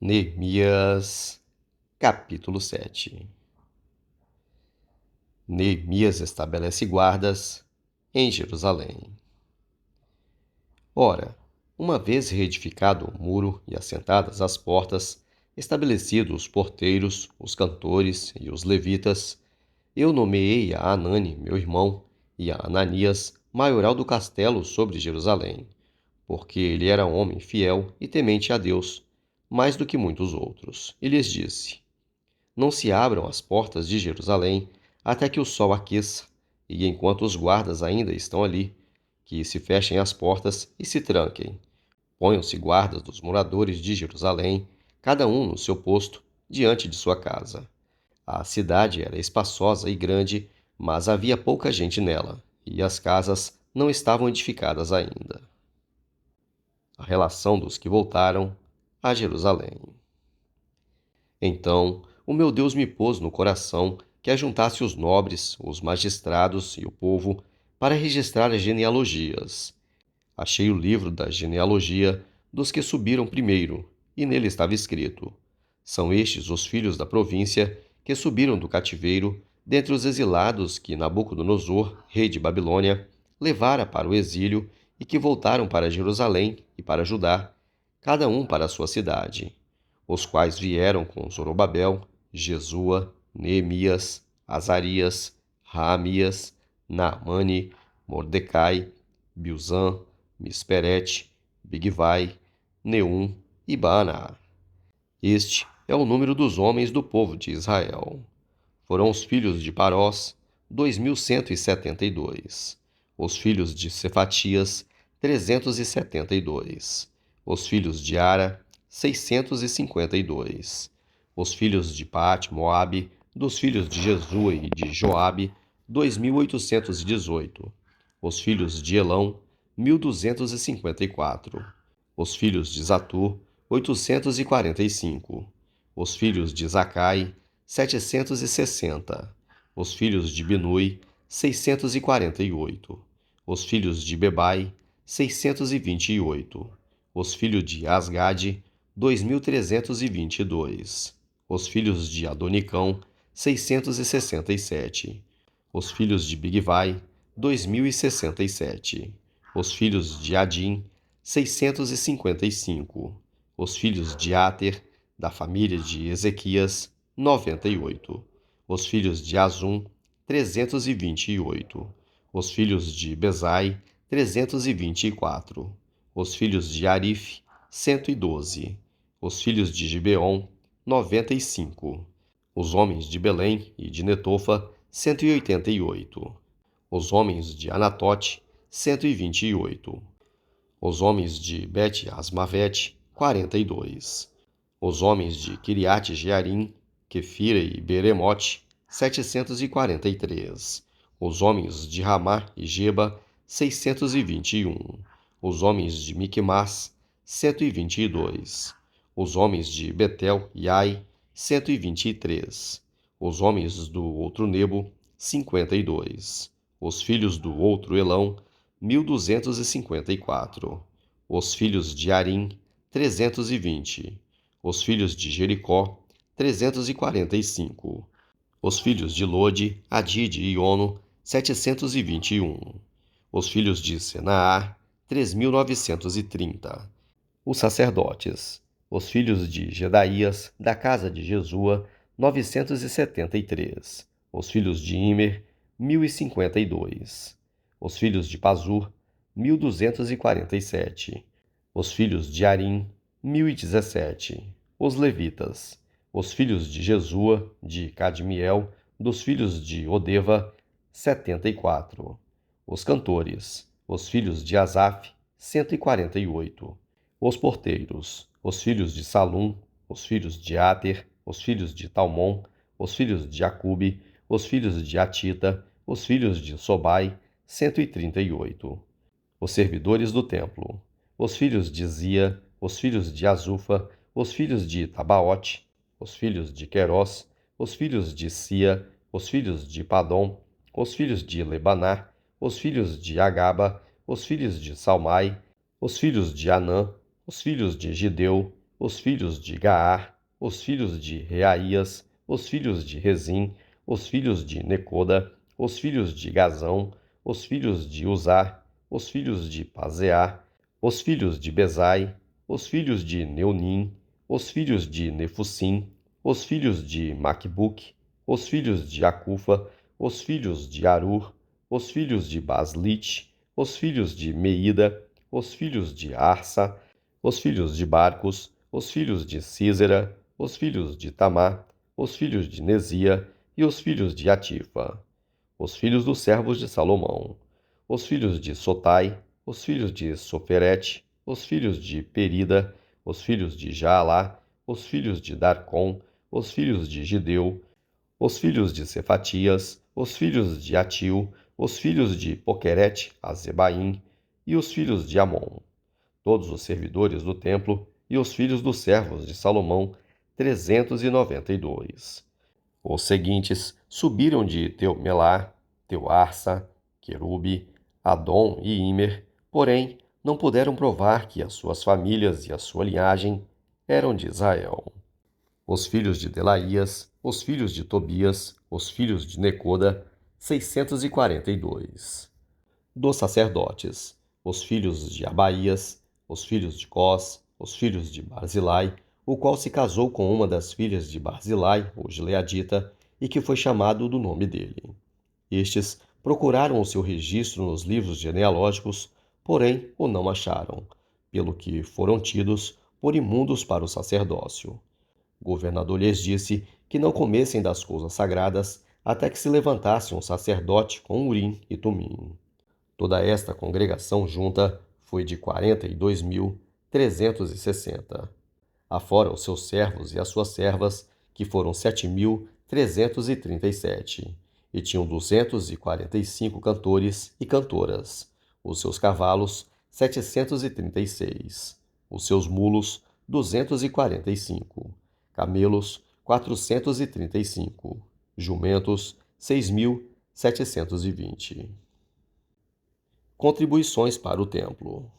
Neemias, capítulo 7. Neemias estabelece guardas em Jerusalém. Ora, uma vez reedificado o muro e assentadas as portas, estabelecidos os porteiros, os cantores e os levitas, eu nomeei a Anani, meu irmão, e a Ananias, maioral do castelo sobre Jerusalém, porque ele era homem fiel e temente a Deus, mais do que muitos outros. E lhes disse: Não se abram as portas de Jerusalém até que o sol aqueça, e enquanto os guardas ainda estão ali, que se fechem as portas e se tranquem. Ponham-se guardas dos moradores de Jerusalém, cada um no seu posto, diante de sua casa. A cidade era espaçosa e grande, mas havia pouca gente nela, e as casas não estavam edificadas ainda. A relação dos que voltaram a Jerusalém. Então o meu Deus me pôs no coração que ajuntasse os nobres, os magistrados e o povo para registrar as genealogias. Achei o livro da genealogia dos que subiram primeiro, e nele estava escrito: São estes os filhos da província que subiram do cativeiro, dentre os exilados que Nabucodonosor, rei de Babilônia, levara para o exílio e que voltaram para Jerusalém e para Judá, cada um para a sua cidade, os quais vieram com Zorobabel, Jesua, Neemias, Azarias, Raamias, Naamane, Mordecai, Bilzã, Misperete, Bigvai, Neum e Baana. Este é o número dos homens do povo de Israel. Foram os filhos de Parós, 2.172. Os filhos de Cefatias, 372. Os filhos de Ara, 652. Os filhos de Paate-Moabe, dos filhos de Jesua e de Joabe, 2.818. Os filhos de Elão, 1.254. Os filhos de Zatur, 845. Os filhos de Zacai, 760. Os filhos de Binui, 648. Os filhos de Bebai, 628. Os filhos de Asgade, 2.322. Os filhos de Adonicão, 667. Os filhos de Bigvai, 2.067. Os filhos de Adim, 655. Os filhos de Ater, da família de Ezequias, 98. Os filhos de Azum, 328. Os filhos de Bezai, 324. Os filhos de Arif, 112. Os filhos de Gibeon, 95. Os homens de Belém e de Netofa, 188. Os homens de Anatote, 128. Os homens de Bet-Asmavete, 42. Os homens de Kiriate-Jearim, Quefira e Beremote, 743. Os homens de Ramá e Geba, 621. Os homens de Miquimás, 122. Os homens de Betel e Ai, 123. Os homens do outro Nebo, 52. Os filhos do outro Elão, 1.254. Os filhos de Arim, 320. Os filhos de Jericó, 345. Os filhos de Lode, Adide e Ono, 721. Os filhos de Senaar, 3.930. Os sacerdotes. Os filhos de Jedaías, da casa de Jesua, 973. Os filhos de Imer, 1.052. Os filhos de Pazur, 1.247. Os filhos de Arim, 1.017. Os levitas. Os filhos de Jesua, de Cadmiel, dos filhos de Odeva, 74. Os cantores. Os filhos de Asaf, 148. Os porteiros. Os filhos de Salum, os filhos de Ater, os filhos de Talmon, os filhos de Acube, os filhos de Atita, os filhos de Sobai, 138. Os servidores do templo. Os filhos de Zia, os filhos de Azufa, os filhos de Tabaote, os filhos de Querós, os filhos de Sia, os filhos de Padom, os filhos de Lebaná, os filhos de Agaba, os filhos de Salmai, os filhos de Anã, os filhos de Gideu, os filhos de Gaar, os filhos de Reaías, os filhos de Rezim, os filhos de Necoda, os filhos de Gazão, os filhos de Uzá, os filhos de Paseá, os filhos de Bezai, os filhos de Neunim, os filhos de Nefusim, os filhos de Maquebuque, os filhos de Acufa, os filhos de Arur, os filhos de Baslite, os filhos de Meida, os filhos de Arsa, os filhos de Barcos, os filhos de Císera, os filhos de Tamá, os filhos de Nezia e os filhos de Atifa, os filhos dos servos de Salomão, os filhos de Sotai, os filhos de Soferete, os filhos de Perida, os filhos de Jaalá, os filhos de Darcom, os filhos de Gideu, os filhos de Cefatias, os filhos de Atil, os filhos de Poquerete, Azebaim, e os filhos de Amon, todos os servidores do templo, e os filhos dos servos de Salomão, 392. Os seguintes subiram de Teumelá, Teuarsa, Querube, Adom e Imer, porém não puderam provar que as suas famílias e a sua linhagem eram de Israel. Os filhos de Delaías, os filhos de Tobias, os filhos de Necoda, 642. Dos sacerdotes, os filhos de Abaías, os filhos de Cós, os filhos de Barzilai, o qual se casou com uma das filhas de Barzilai, o gileadita, e que foi chamado do nome dele. Estes procuraram o seu registro nos livros genealógicos, porém o não acharam, pelo que foram tidos por imundos para o sacerdócio. O governador lhes disse que não comessem das coisas sagradas até que se levantasse um sacerdote com Urim e Tumim. Toda esta congregação junta foi de 42.360. Afora os seus servos e as suas servas, que foram 7.337, e tinham 245 cantores e cantoras, os seus cavalos, 736, os seus mulos, 245, camelos, 435, jumentos, 6.720. Contribuições para o templo.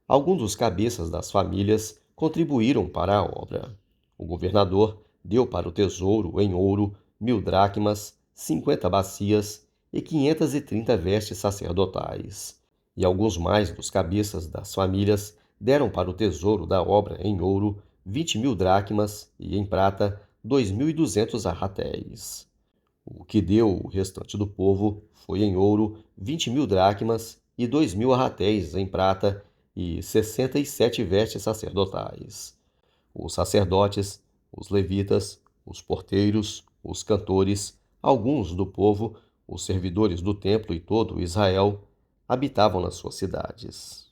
Alguns dos cabeças das famílias contribuíram para a obra. O governador deu para o tesouro em ouro 1.000 dracmas, 50 bacias e 530 vestes sacerdotais. E alguns mais dos cabeças das famílias deram para o tesouro da obra em ouro 20.000 dracmas e em prata 2.200 arratéis. O que deu o restante do povo foi em ouro 20.000 dracmas e 2.000 arratéis em prata e 67 vestes sacerdotais. Os sacerdotes, os levitas, os porteiros, os cantores, alguns do povo, os servidores do templo e todo Israel habitavam nas suas cidades.